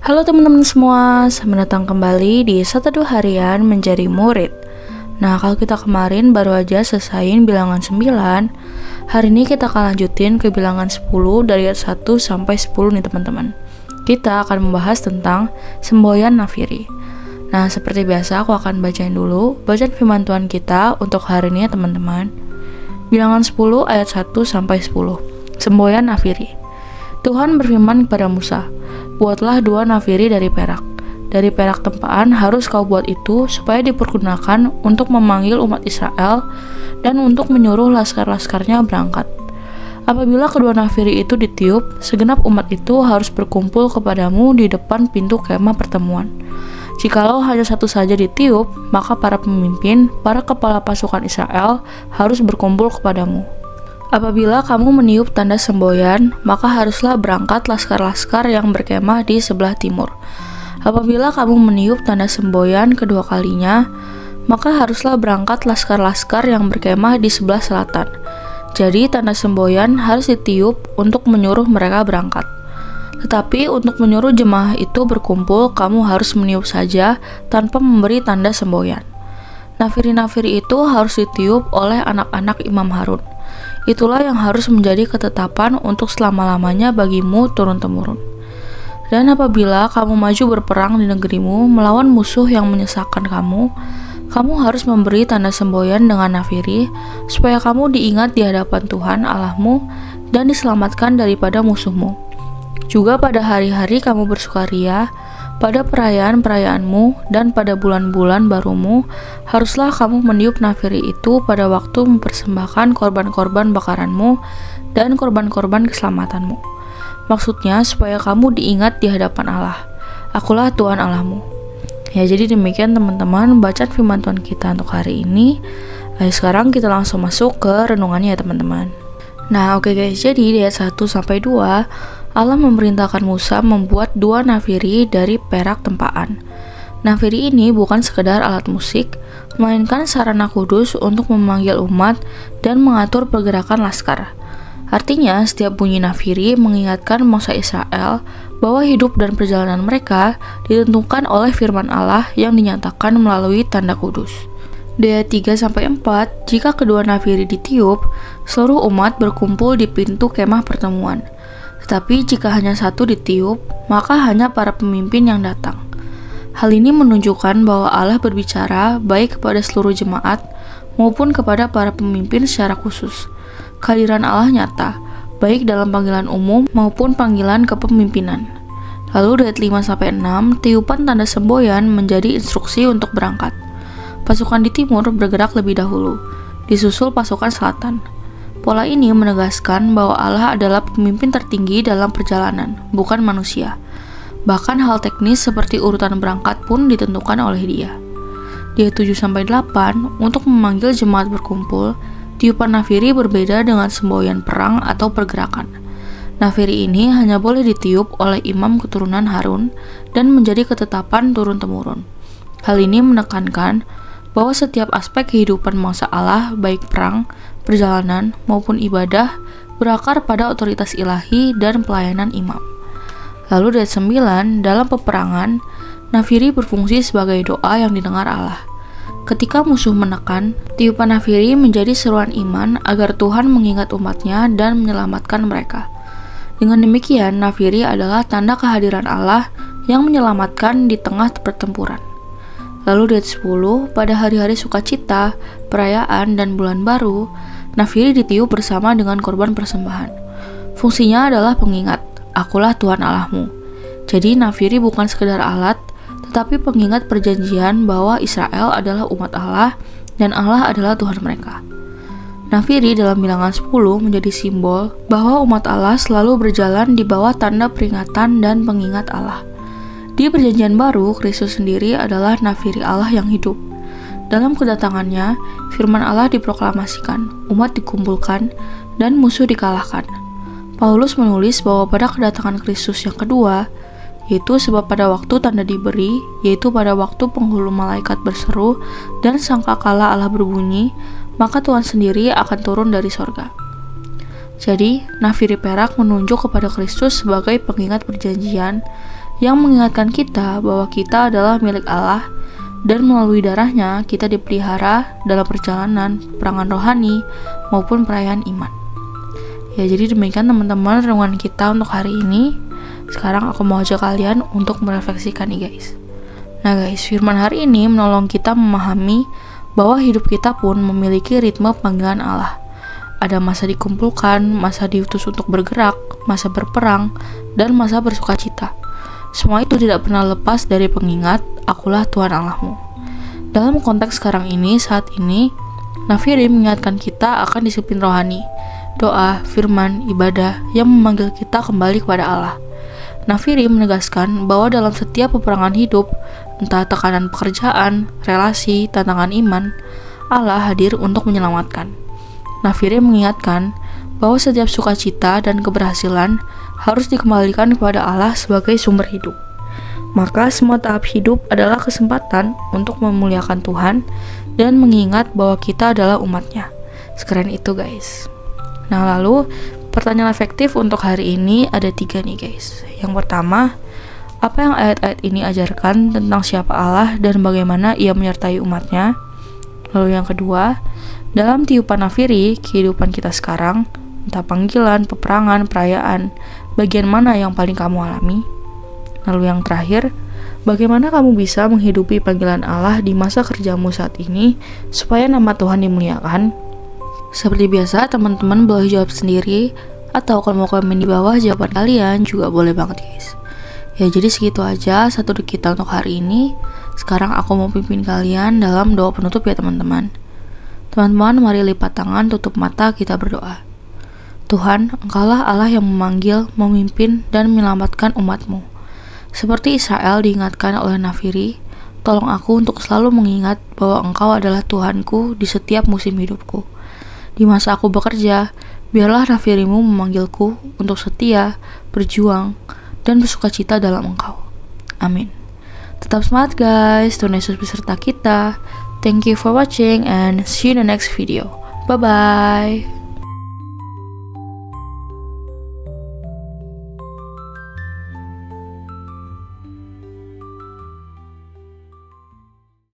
Halo teman-teman semua, selamat datang kembali di Satu Harian Menjadi Murid. Nah, kalau kita kemarin baru aja selesaiin bilangan 9, hari ini kita akan lanjutin ke bilangan 10 dari ayat 1 sampai 10 nih teman-teman. Kita akan membahas tentang semboyan nafiri. Nah, seperti biasa aku akan bacain dulu bacaan firman Tuhan kita untuk hari ini ya teman-teman. Bilangan 10 ayat 1 sampai 10. Semboyan nafiri. Tuhan berfirman kepada Musa, "Buatlah 2 nafiri dari perak. Dari perak tempaan harus kau buat itu supaya dipergunakan untuk memanggil umat Israel dan untuk menyuruh laskar-laskarnya berangkat. Apabila kedua nafiri itu ditiup, segenap umat itu harus berkumpul kepadamu di depan pintu kemah pertemuan. Jikalau hanya satu saja ditiup, maka para pemimpin, para kepala pasukan Israel harus berkumpul kepadamu. Apabila kamu meniup tanda semboyan, maka haruslah berangkat laskar-laskar yang berkemah di sebelah timur. Apabila kamu meniup tanda semboyan kedua kalinya, maka haruslah berangkat laskar-laskar yang berkemah di sebelah selatan. Jadi tanda semboyan harus ditiup untuk menyuruh mereka berangkat. Tetapi untuk menyuruh jemaah itu berkumpul, kamu harus meniup saja tanpa memberi tanda semboyan. Nafiri-nafiri itu harus ditiup oleh anak-anak Imam Harun. Itulah yang harus menjadi ketetapan untuk selama-lamanya bagimu turun-temurun. Dan apabila kamu maju berperang di negerimu melawan musuh yang menyesakkan kamu, kamu harus memberi tanda semboyan dengan nafiri, supaya kamu diingat di hadapan Tuhan Allahmu dan diselamatkan daripada musuhmu. Juga pada hari-hari kamu bersukaria, pada perayaan-perayaanmu dan pada bulan-bulan barumu, haruslah kamu meniup nafiri itu pada waktu mempersembahkan korban-korban bakaranmu dan korban-korban keselamatanmu. Maksudnya supaya kamu diingat di hadapan Allah. Akulah Tuhan Allahmu. Ya, jadi demikian teman-teman bacaan firman Tuhan kita untuk hari ini. Ayo sekarang kita langsung masuk ke renungannya ya teman-teman. Nah, oke guys, jadi di ayat 1 sampai 2 Allah memerintahkan Musa membuat 2 nafiri dari perak tempaan. Nafiri ini bukan sekedar alat musik, melainkan sarana kudus untuk memanggil umat dan mengatur pergerakan laskar. Artinya, setiap bunyi nafiri mengingatkan bangsa Israel bahwa hidup dan perjalanan mereka ditentukan oleh firman Allah yang dinyatakan melalui tanda kudus. Di ayat 3-4, jika kedua nafiri ditiup, seluruh umat berkumpul di pintu kemah pertemuan. Tetapi jika hanya satu ditiup, maka hanya para pemimpin yang datang. Hal ini menunjukkan bahwa Allah berbicara baik kepada seluruh jemaat maupun kepada para pemimpin secara khusus. Kehadiran Allah nyata, baik dalam panggilan umum maupun panggilan kepemimpinan. Lalu ayat 5-6, tiupan tanda semboyan menjadi instruksi untuk berangkat. Pasukan di timur bergerak lebih dahulu, disusul pasukan selatan. Pola ini menegaskan bahwa Allah adalah pemimpin tertinggi dalam perjalanan, bukan manusia. Bahkan hal teknis seperti urutan berangkat pun ditentukan oleh Dia. Di ayat 7-8, untuk memanggil jemaat berkumpul, tiupan nafiri berbeda dengan semboyan perang atau pergerakan. Nafiri ini hanya boleh ditiup oleh imam keturunan Harun dan menjadi ketetapan turun-temurun. Hal ini menekankan bahwa setiap aspek kehidupan bangsa Allah, baik perang, perjalanan, maupun ibadah, berakar pada otoritas ilahi dan pelayanan imam. Lalu ayat 9, dalam peperangan, nafiri berfungsi sebagai doa yang didengar Allah. Ketika musuh menekan, tiupan nafiri menjadi seruan iman agar Tuhan mengingat umatnya dan menyelamatkan mereka. Dengan demikian, nafiri adalah tanda kehadiran Allah yang menyelamatkan di tengah pertempuran. Lalu di ayat 10, pada hari-hari sukacita, perayaan, dan bulan baru, nafiri ditiup bersama dengan korban persembahan. Fungsinya adalah pengingat, akulah Tuhan Allahmu. Jadi nafiri bukan sekedar alat, tetapi pengingat perjanjian bahwa Israel adalah umat Allah dan Allah adalah Tuhan mereka. Nafiri dalam bilangan 10 menjadi simbol bahwa umat Allah selalu berjalan di bawah tanda peringatan dan pengingat Allah. Di perjanjian baru, Kristus sendiri adalah nafiri Allah yang hidup. Dalam kedatangannya, firman Allah diproklamasikan, umat dikumpulkan, dan musuh dikalahkan. Paulus menulis bahwa pada kedatangan Kristus yang kedua, yaitu sebab pada waktu tanda diberi, yaitu pada waktu penghulu malaikat berseru dan sangkakala Allah berbunyi, maka Tuhan sendiri akan turun dari sorga. Jadi, nafiri perak menunjuk kepada Kristus sebagai pengingat perjanjian, yang mengingatkan kita bahwa kita adalah milik Allah dan melalui darahnya kita dipelihara dalam perjalanan perangan rohani maupun perayaan iman. Ya, jadi demikian teman-teman renungan kita untuk hari ini. Sekarang aku mau ajak kalian untuk merefleksikan nih guys. Nah guys, firman hari ini menolong kita memahami bahwa hidup kita pun memiliki ritme panggilan Allah. Ada masa dikumpulkan, masa diutus untuk bergerak, masa berperang, dan masa bersukacita. Semua itu tidak pernah lepas dari pengingat, akulah Tuhan Allahmu. Dalam konteks sekarang ini, saat ini, Nafiri mengingatkan kita akan disiplin rohani, doa, firman, ibadah yang memanggil kita kembali kepada Allah. Nafiri menegaskan bahwa dalam setiap peperangan hidup, entah tekanan pekerjaan, relasi, tantangan iman, Allah hadir untuk menyelamatkan. Nafiri mengingatkan bahwa setiap sukacita dan keberhasilan harus dikembalikan kepada Allah sebagai sumber hidup. Maka semua tahap hidup adalah kesempatan untuk memuliakan Tuhan dan mengingat bahwa kita adalah umatnya. Sekeren itu guys. Nah lalu pertanyaan efektif untuk hari ini ada 3 nih guys. Yang pertama, apa yang ayat-ayat ini ajarkan tentang siapa Allah dan bagaimana ia menyertai umatnya? Lalu yang kedua, dalam tiupan Nafiri, kehidupan kita sekarang, entah panggilan, peperangan, perayaan, bagian mana yang paling kamu alami? Lalu yang terakhir, bagaimana kamu bisa menghidupi panggilan Allah di masa kerjamu saat ini supaya nama Tuhan dimuliakan? Seperti biasa, teman-teman boleh jawab sendiri, atau kalau mau komen di bawah jawaban kalian juga boleh banget guys. Ya jadi segitu aja satu kita untuk hari ini. Sekarang aku mau pimpin kalian dalam doa penutup ya teman-teman. Teman-teman, mari lipat tangan, tutup mata, kita berdoa. Tuhan, Engkaulah Allah yang memanggil, memimpin, dan menyelamatkan umat-Mu. Seperti Israel diingatkan oleh Nafiri, tolong aku untuk selalu mengingat bahwa Engkau adalah Tuhanku di setiap musim hidupku. Di masa aku bekerja, biarlah Nafiri-Mu memanggilku untuk setia, berjuang, dan bersukacita dalam Engkau. Amin. Tetap semangat guys, Tuhan Yesus beserta kita. Thank you for watching and see you in the next video. Bye-bye.